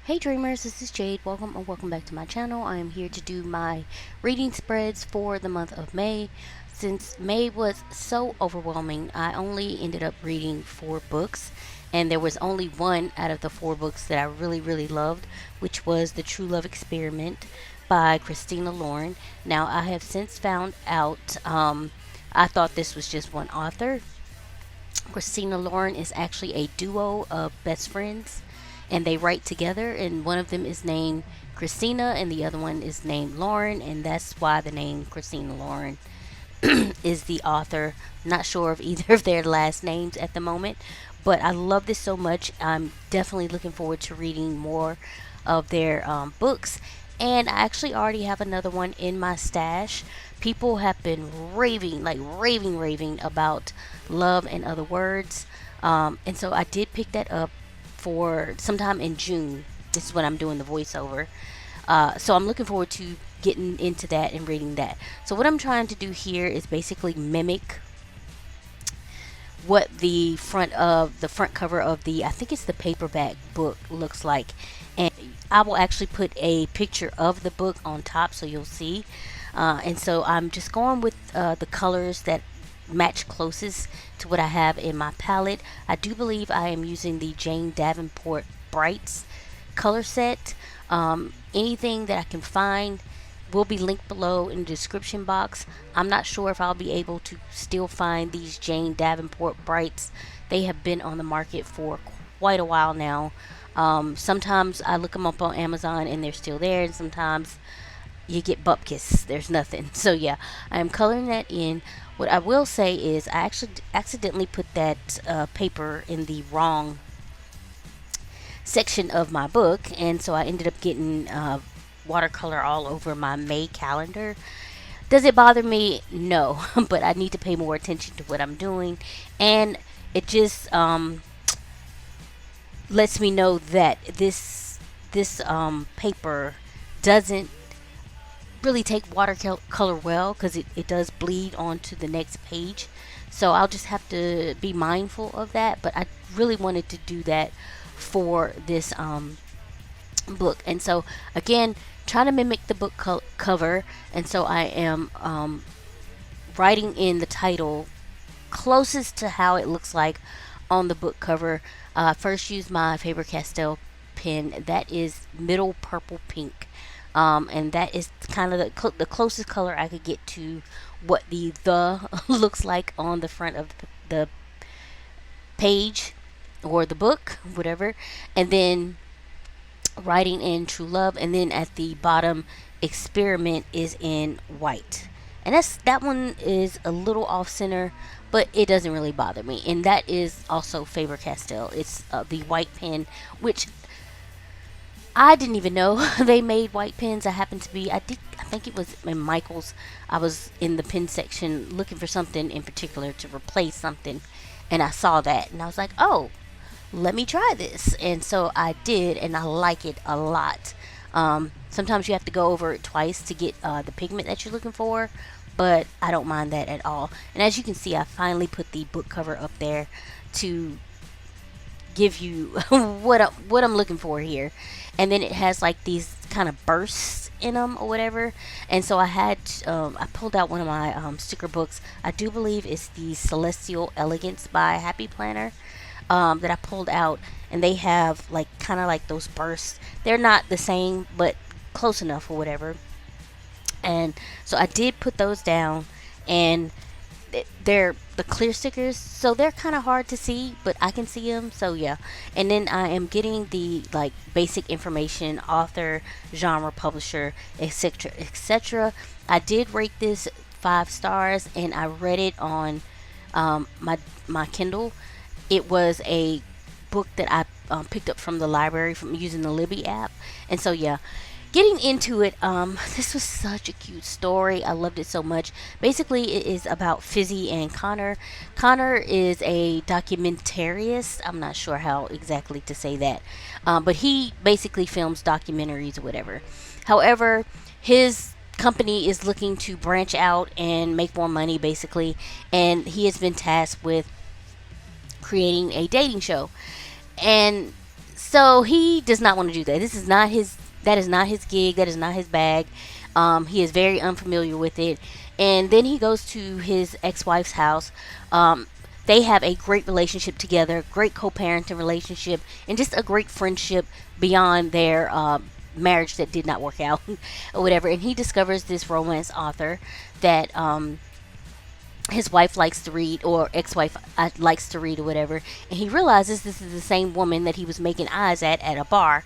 Hey Dreamers, this is Jade. Welcome back to my channel. I am here to do my reading spreads for the month of May. Since May was so overwhelming, I only ended up reading 4 books, and there was only one out of the 4 books that I really loved, which was The True Love Experiment by Christina Lauren. Now, I have since found out, I thought this was just one author. Christina Lauren is actually a duo of best friends, and they write together. And one of them is named Christina, and the other one is named Lauren, and that's why the name Christina Lauren is the author. Not sure of either of their last names at the moment, but I love this so much. I'm definitely looking forward to reading more of their books. And I actually already have another one in my stash. People have been raving, like raving about Love and Other Words. And so I did pick that up for sometime in June. This is when I'm doing the voiceover. So I'm looking forward to getting into that and reading that. So what I'm trying to do here is basically mimic what the front cover of the, I think it's the paperback book, looks like. And I will actually put a picture of the book on top so you'll see. And so I'm just going with the colors that match closest to what I have in my palette. I do believe I am using the Jane Davenport Brights color set. Anything that I can find will be linked below in the description box. I'm not sure if I'll be able to still find these Jane Davenport Brights. They have been on the market for quite a while now. Sometimes I look them up on Amazon and they're still there, and sometimes you get bupkis, there's nothing. So yeah, I am coloring that in. What I will say is I actually accidentally put that paper in the wrong section of my book, and so I ended up getting watercolor all over my May calendar. Does it bother me? No, but I need to pay more attention to what I'm doing, and it just lets me know that this paper doesn't really take watercolor well, because it does bleed onto the next page. So I'll just have to be mindful of that. But I really wanted to do that for this book, and so again, trying to mimic the book cover. And so I am writing in the title closest to how it looks like on the book cover. First, use my Faber-Castell pen that is middle purple pink, and that is kind of the closest color I could get to what the looks like on the front of the page or the book, whatever. And then writing in True Love, and then at the bottom, Experiment is in white. And that one is a little off center, but it doesn't really bother me. And that is also Faber Castell. It's the white pen, which I didn't even know they made white pens. I happened to be, I think it was in Michael's. I was in the pen section looking for something in particular to replace something, and I saw that, and I was like, oh, let me try this. And so I did, and I like it a lot. Sometimes you have to go over it twice to get the pigment that you're looking for, but I don't mind that at all. And as you can see, I finally put the book cover up there to give you what I'm looking for here. And then it has like these kind of bursts in them or whatever. And so I pulled out one of my sticker books. I do believe it's the Celestial Elegance by Happy Planner, that I pulled out, and they have like kind of like those bursts. They're not the same, but close enough or whatever. And so I did put those down, and they're the clear stickers, so they're kind of hard to see, but I can see them. So yeah. And then I am getting the like basic information: author, genre, publisher, etc., etc. I did rate this 5 stars, and I read it on my Kindle. It was a book that I picked up from the library from using the Libby app. And so yeah, getting into it, this was such a cute story. I loved it so much. Basically, it is about Fizzy and Connor. Connor is a documentarist. I'm not sure how exactly to say that, but he basically films documentaries or whatever. However, his company is looking to branch out and make more money, basically, and he has been tasked with creating a dating show. And So he does not want to do that. This is not his. That is not his gig. That is not his bag. He is very unfamiliar with it. And then he goes to his ex-wife's house. They have a great relationship together, great co-parenting relationship, and just a great friendship beyond their marriage that did not work out or whatever. And he discovers this romance author that his wife likes to read, or ex-wife likes to read or whatever, and he realizes this is the same woman that he was making eyes at a bar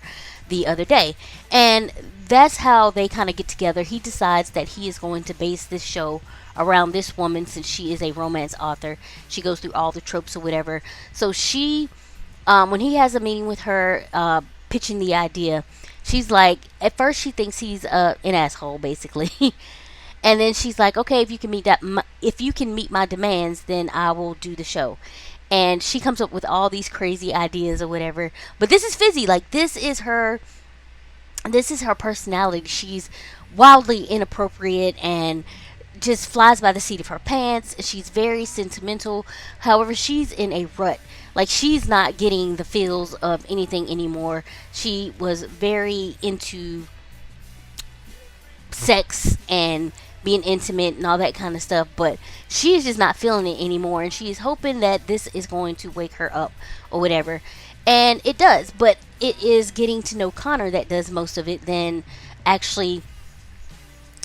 the other day. And that's how they kind of get together. He decides that he is going to base this show around this woman, since she is a romance author. She goes through all the tropes or whatever. So she, when he has a meeting with her, pitching the idea, she's like, at first she thinks he's an asshole, basically. And then she's like, okay, if you can meet my demands, then I will do the show. And she comes up with all these crazy ideas or whatever. But this is Fizzy. Like, this is her personality. She's wildly inappropriate and just flies by the seat of her pants. She's very sentimental. However, she's in a rut. Like, she's not getting the feels of anything anymore. She was very into sex and being intimate and all that kind of stuff, but she is just not feeling it anymore, and she is hoping that this is going to wake her up or whatever. And it does, but it is getting to know Connor that does most of it than actually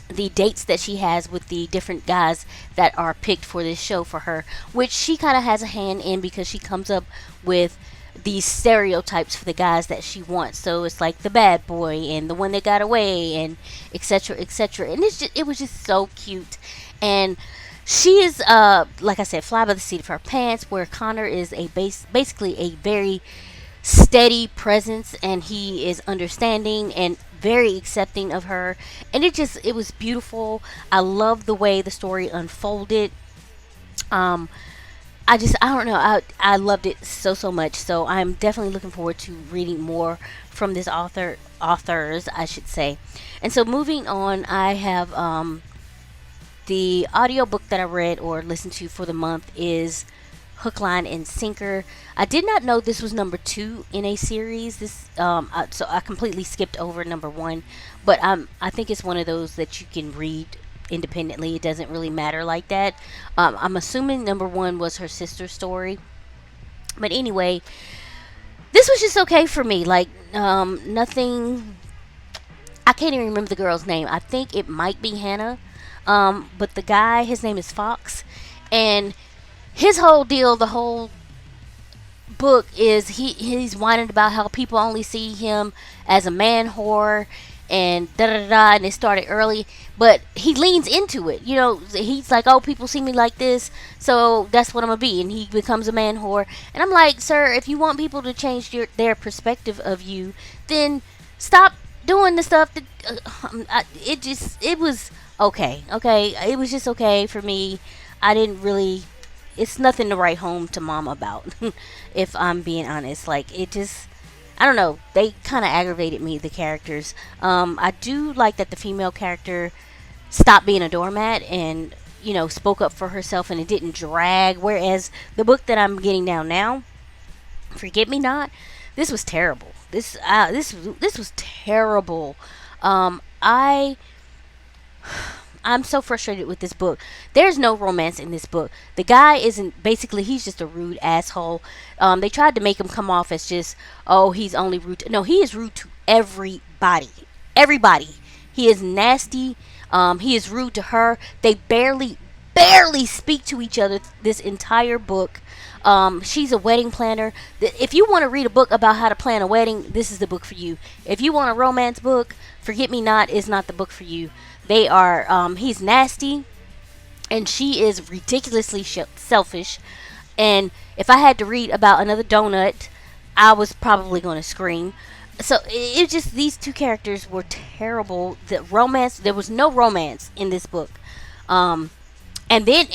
the dates that she has with the different guys that are picked for this show for her, which she kind of has a hand in, because she comes up with these stereotypes for the guys that she wants. So it's like the bad boy and the one that got away, and etc., etc. And it was just so cute. And she is, like I said, fly by the seat of her pants, where Connor is basically a very steady presence, and he is understanding and very accepting of her. And it was beautiful. I love the way the story unfolded. I don't know. I loved it so much. So I'm definitely looking forward to reading more from this authors, I should say. And so moving on, I have the audiobook that I read or listened to for the month is Hook, Line, and Sinker. I did not know this was number 2 in a series. So I completely skipped over number 1, but I think it's one of those that you can read independently. It doesn't really matter like that. I'm assuming number 1 was her sister's story, but anyway, this was just okay for me. Like, nothing. I can't even remember the girl's name. I think it might be Hannah, but the guy, his name is Fox, and his whole deal, the whole book is he's whining about how people only see him as a man whore and da da da, and it started early, but he leans into it. You know, he's like, oh, people see me like this, so that's what I'm gonna be, and he becomes a man whore. And I'm like, sir, if you want people to change their perspective of you, then stop doing the stuff that it was okay. It was just okay for me. I didn't really. It's nothing to write home to mom about, if I'm being honest. Like, it just, I don't know. They kind of aggravated me, the characters. I do like that the female character stopped being a doormat and, spoke up for herself, and it didn't drag. Whereas the book that I'm getting down now, Forget Me Not, this was terrible. This was terrible. I'm so frustrated with this book. There's no romance in this book. The guy isn't, basically, he's just a rude asshole. They tried to make him come off as just, oh, he's only rude. No, he is rude to everybody. Everybody. He is nasty. He is rude to her. They barely speak to each other this entire book. She's a wedding planner. If you want to read a book about how to plan a wedding, this is the book for you. If you want a romance book, Forget Me Not is not the book for you. They are, he's nasty, and she is ridiculously selfish. And if I had to read about another donut, I was probably going to scream. So it just, these two characters were terrible. The romance, there was no romance in this book. And then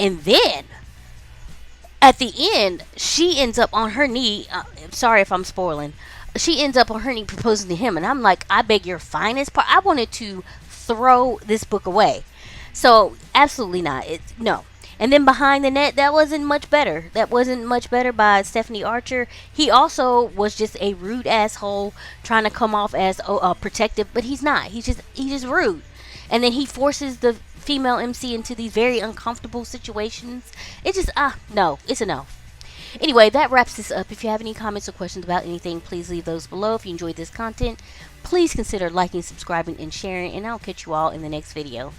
at the end, she ends up on her knee. Sorry if I'm spoiling. She ends up on her knee proposing to him, and I'm like, I beg your finest part. I wanted to throw this book away. So absolutely not. No. And then behind the net, that wasn't much better. That wasn't much better by Stephanie Archer. He also was just a rude asshole trying to come off as protective, but he's not. He's just rude. And then he forces the female MC into these very uncomfortable situations. It's just no, it's a no. Anyway, that wraps this up. If you have any comments or questions about anything, please leave those below. If you enjoyed this content, please consider liking, subscribing, and sharing, and I'll catch you all in the next video.